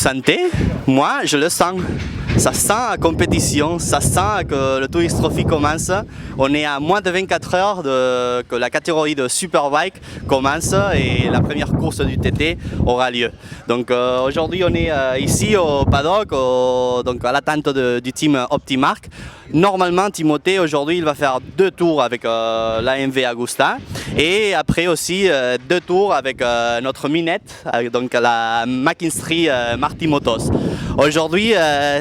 santé, moi je le sens. Ça sent la compétition, ça sent que le Tourist Trophy commence. On est à moins de 24 heures que la catégorie de Superbike commence et la première course du TT aura lieu. Donc aujourd'hui on est ici au paddock, donc à l'attente du team Optimark. Normalement Timothée aujourd'hui il va faire 2 tours avec l'AMV Agusta et après aussi 2 tours avec notre minette, donc la McKinstry Marty Motos. Aujourd'hui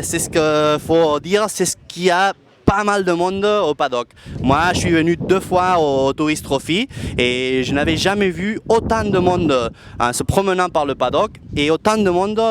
c'est ce qu'il faut dire, c'est ce qu'il y a pas mal de monde au paddock. Moi je suis venu 2 fois au Tourist Trophy et je n'avais jamais vu autant de monde se promenant par le paddock et autant de monde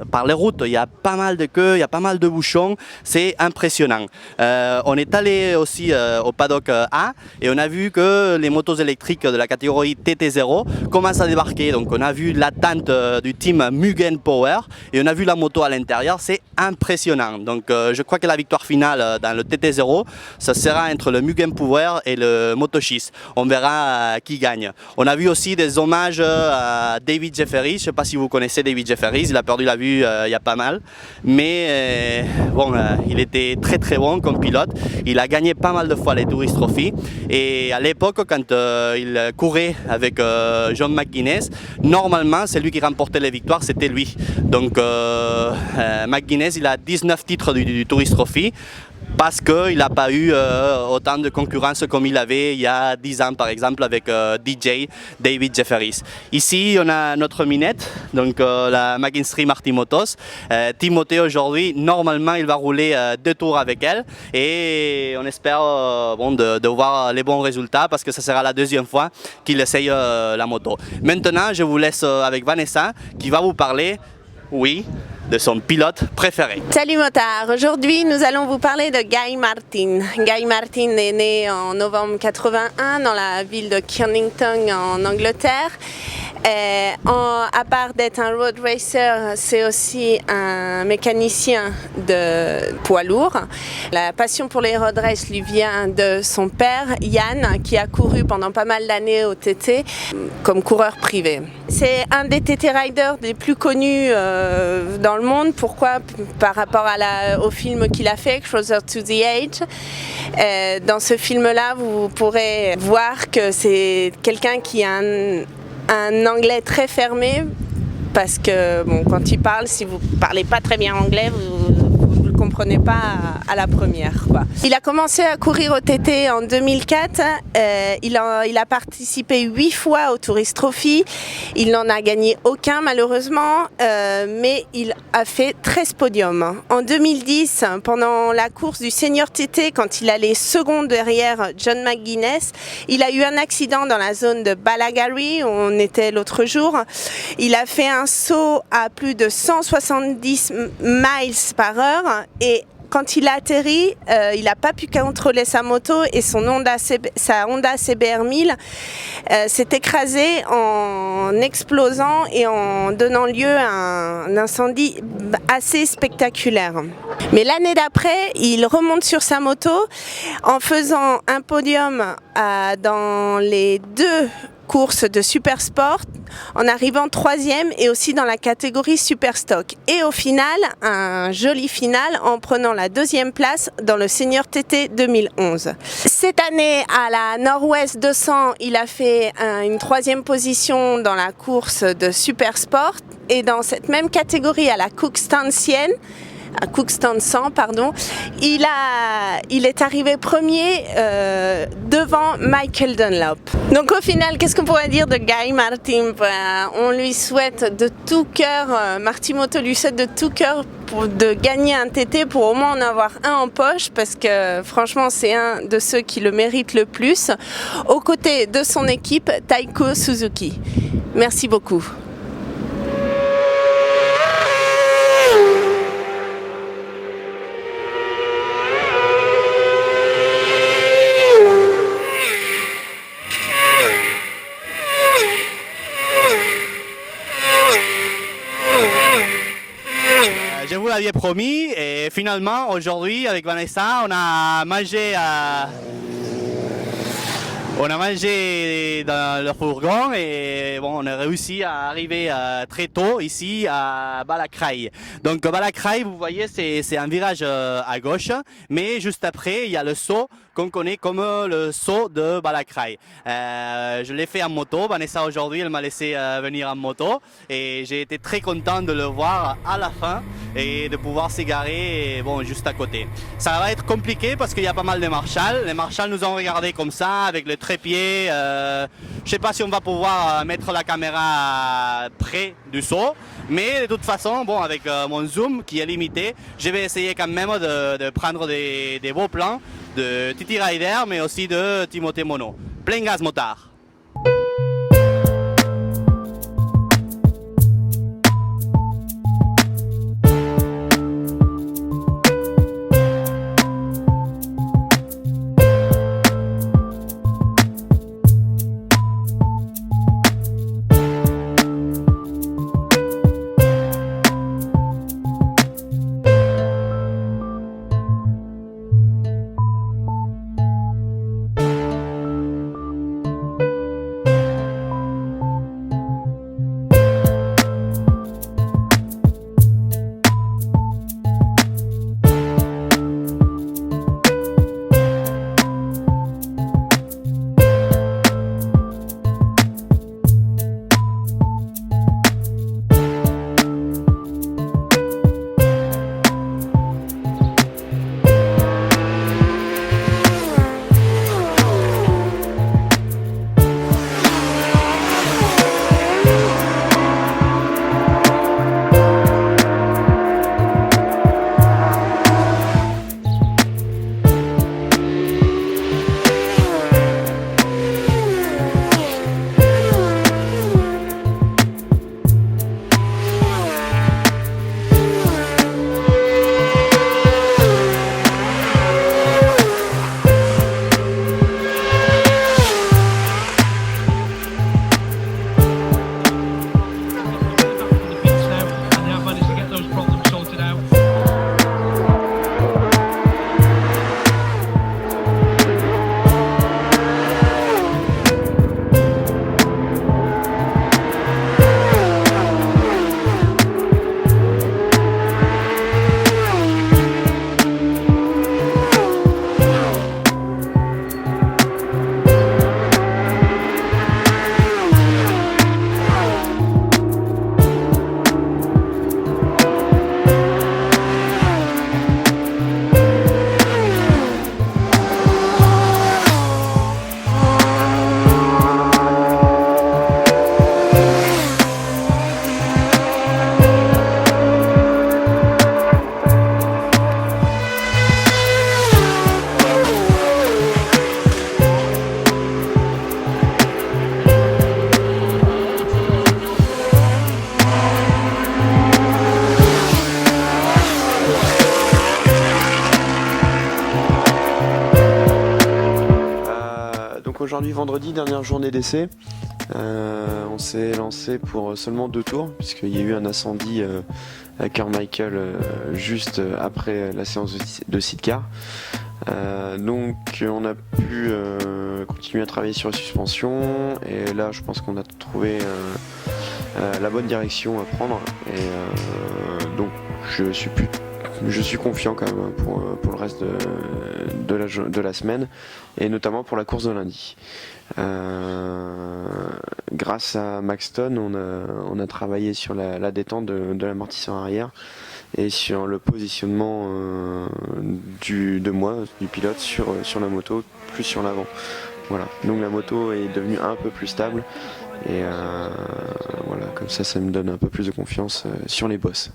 par les routes. Il y a pas mal de queues, il y a pas mal de bouchons, c'est impressionnant. On est allé aussi au paddock A et on a vu que les motos électriques de la catégorie TT0 commencent à débarquer. Donc on a vu l'attente du team Mugen Power et on a vu la moto à l'intérieur, c'est impressionnant. Donc je crois que la victoire finale dans le TT0, ça sera entre le Mugen Power et le Moto6. On verra qui gagne. On a vu aussi des hommages à David Jefferies. Je ne sais pas si vous connaissez David Jefferies, il a perdu la vue il y a pas mal. Mais bon, il était très très bon comme pilote. Il a gagné pas mal de fois les Tourist Trophy. Et à l'époque, quand il courait avec John McGuinness, normalement, c'est lui qui remportait les victoires, c'était lui. Donc McGuinness, il a 19 titres du Tourist Trophy. Parce qu'il n'a pas eu autant de concurrence comme il avait il y a 10 ans par exemple avec DJ David Jefferies. Ici on a notre minette, donc la McKinstry Marty Motos. Timothée aujourd'hui, normalement il va rouler 2 tours avec elle et on espère de voir les bons résultats parce que ça sera la 2e fois qu'il essaye la moto. Maintenant je vous laisse avec Vanessa qui va vous parler, oui, de son pilote préféré. Salut motard, aujourd'hui nous allons vous parler de Guy Martin. Guy Martin est né en novembre 81 dans la ville de Kennington en Angleterre. À part d'être un road racer, c'est aussi un mécanicien de poids lourd. La passion pour les road races lui vient de son père, Yann, qui a couru pendant pas mal d'années au TT comme coureur privé. C'est un des TT riders les plus connus dans le monde. Pourquoi? Par rapport au film qu'il a fait, Closer to the Edge. Dans ce film-là, vous pourrez voir que c'est quelqu'un qui a un anglais très fermé parce que bon, quand il parle, si vous parlez pas très bien anglais, vous ne le comprenez pas à la première, quoi. Il a commencé à courir au TT en 2004. Il a participé 8 fois au Tourist Trophy. Il n'en a gagné aucun malheureusement, mais il a fait 13 podiums. En 2010, pendant la course du Senior TT, quand il allait second derrière John McGuinness, il a eu un accident dans la zone de Balagary où on était l'autre jour. Il a fait un saut à plus de 170 miles par heure et quand il a atterri, il n'a pas pu contrôler sa moto et sa Honda CBR 1000 s'est écrasée en explosant et en donnant lieu à un incendie assez spectaculaire. Mais l'année d'après, il remonte sur sa moto en faisant un podium dans les 2 course de Super Sport en arrivant 3e et aussi dans la catégorie Super Stock. Et au final, un joli final en prenant la 2e place dans le Senior TT 2011. Cette année, à la Nord-Ouest 200, il a fait une 3e position dans la course de Super Sport et dans cette même catégorie à la Cookstown 100, pardon, il est arrivé premier devant Michael Dunlop. Donc au final, qu'est-ce qu'on pourrait dire de Guy Martin? On lui souhaite de tout cœur, Marty Moto lui souhaite de tout cœur de gagner un TT pour au moins en avoir un en poche parce que franchement c'est un de ceux qui le méritent le plus, aux côtés de son équipe Taiko Suzuki. Merci beaucoup. Je vous l'avais promis et finalement aujourd'hui avec Vanessa on a mangé On a mangé dans le fourgon et bon, on a réussi à arriver très tôt ici à Balakraï. Donc Balakraï, vous voyez, c'est un virage à gauche, mais juste après, il y a le saut qu'on connaît comme le saut de Balakraï. Je l'ai fait en moto. Vanessa aujourd'hui, elle m'a laissé venir en moto et j'ai été très content de le voir à la fin et de pouvoir s'égarer bon, juste à côté. Ça va être compliqué parce qu'il y a pas mal de marshals. Les marshals nous ont regardé comme ça avec le trépied. Je ne sais pas si on va pouvoir mettre la caméra près du saut, mais de toute façon, bon, avec mon zoom qui est limité, je vais essayer quand même de prendre des beaux plans de Titi Rider, mais aussi de Timothée Mono. Plein gaz motard. Aujourd'hui vendredi, dernière journée d'essai. On s'est lancé pour seulement 2 tours puisqu'il y a eu un incendie à Carmichael juste après la séance de sidecar. Donc on a pu continuer à travailler sur la suspension et là je pense qu'on a trouvé la bonne direction à prendre et donc je suis confiant quand même pour le reste de la semaine et notamment pour la course de lundi. Grâce à Maxton, on a travaillé sur la détente de l'amortisseur arrière et sur le positionnement de moi, du pilote, sur la moto, plus sur l'avant. Voilà. Donc la moto est devenue un peu plus stable et voilà, comme ça me donne un peu plus de confiance sur les bosses.